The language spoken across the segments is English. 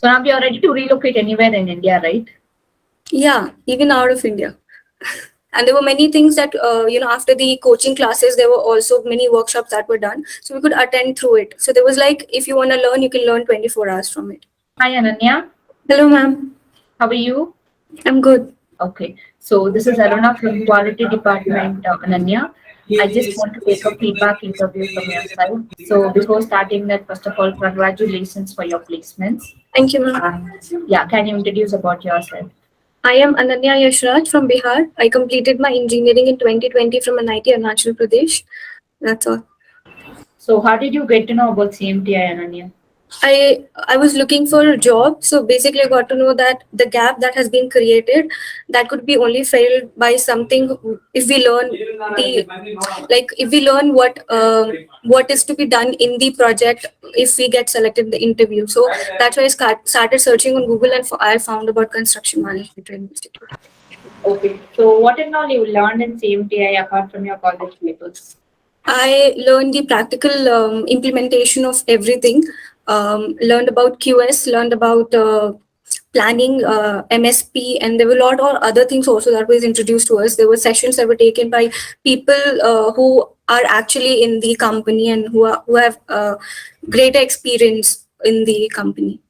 So now you're ready to relocate anywhere in India, right? Yeah, even out of India. And there were many things that, after the coaching classes, there were also many workshops that were done. So we could attend through it. So there was like, if you want to learn, you can learn 24 hours from it. Hi, Ananya. Hello, ma'am. How are you? I'm good. Okay. So this is Aruna from Quality Department, Ananya. I just want to take a feedback interview from your side. So before starting that, first of all, congratulations for your placements. Thank you, ma'am. Yeah, can you introduce about yourself? I am Ananya Yashraj from Bihar. I completed my engineering in 2020 from NIT Arunachal Pradesh. That's all. So how did you get to know about CMTI, Ananya? I was looking for a job, so basically I got to know that the gap that has been created, that could be only filled by something. If we learn if we learn what is to be done in the project, if we get selected in the interview. So that's why started searching on Google, and I found about construction management training institute. Okay. So what and all you learned in CMTI apart from your college papers? I learned the practical implementation of everything. Learned about QS, learned about planning, MSP, and there were a lot of other things also that was introduced to us. There were sessions that were taken by people who are actually in the company and who have greater experience in the company.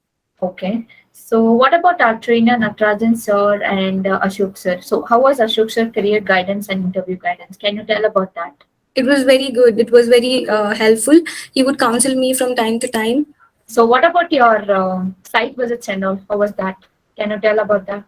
Okay. So what about our trainer Natarajan sir and Ashok sir? So how was Ashok sir career guidance and interview guidance? Can you tell about that? It was very good. It was very helpful. He would counsel me from time to time. So what about your site visits and all? How was that? Can you tell about that?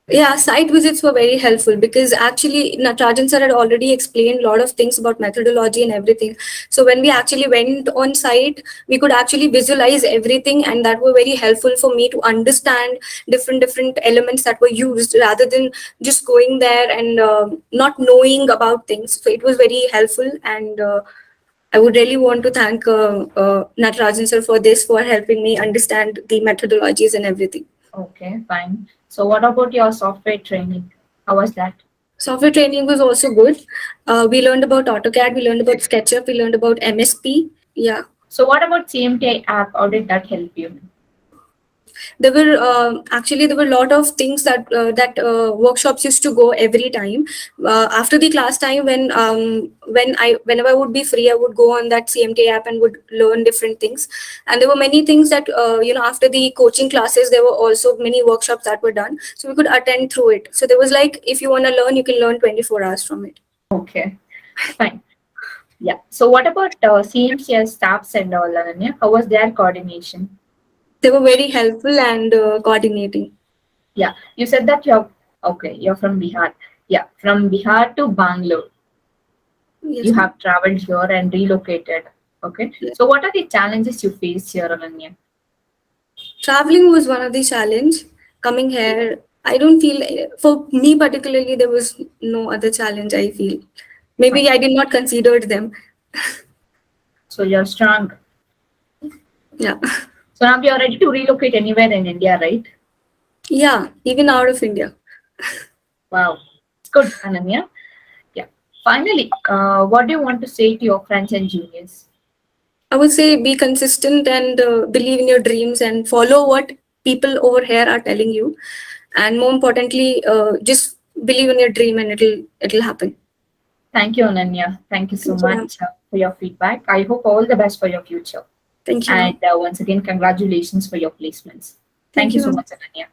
Yeah, site visits were very helpful because actually Natarajan sir had already explained a lot of things about methodology and everything. So when we actually went on site, we could actually visualize everything, and that were very helpful for me to understand different elements that were used rather than just going there and not knowing about things. So it was very helpful, and I would really want to thank Natarajan sir for this, for helping me understand the methodologies and everything. Okay, fine. So what about your software training? How was that? Software training was also good. We learned about AutoCAD, we learned about SketchUp, we learned about MSP. Yeah. So what about CMTI app? How did that help you? There were a lot of things that workshops used to go every time after the class time. Whenever I would be free, I would go on that CMT app and would learn different things. And there were many things that after the coaching classes, there were also many workshops that were done, so we could attend through it. So there was like, if you want to learn, you can learn 24 hours from it. Okay, fine. Yeah. So what about CMCS staffs and all, Ananya? How was their coordination? They were very helpful and coordinating. Yeah. You said that you're okay. You're from Bihar. Yeah, from Bihar to Bangalore. Yes, You ma'am. have traveled here and relocated. Okay. Yes. So what are the challenges you face here, Ananya? Traveling was one of the challenge. Coming here, I don't feel, for me particularly, there was no other challenge. I feel maybe Fine. I did not consider them. So you're strong. Yeah, So now you're ready to relocate anywhere in India, right? yeah, even out of India. Wow. It's good, Ananya. Yeah. Finally, what do you want to say to your friends and juniors? I would say be consistent and believe in your dreams and follow what people over here are telling you, and more importantly, just believe in your dream and it'll happen. Thank you, Ananya. Thank you so Thank you, ma'am. much for your feedback. I hope all the best for your future. Thank you, And ma'am. once again, congratulations for your placements. Thank Thank you you, so ma'am. much, Ananya.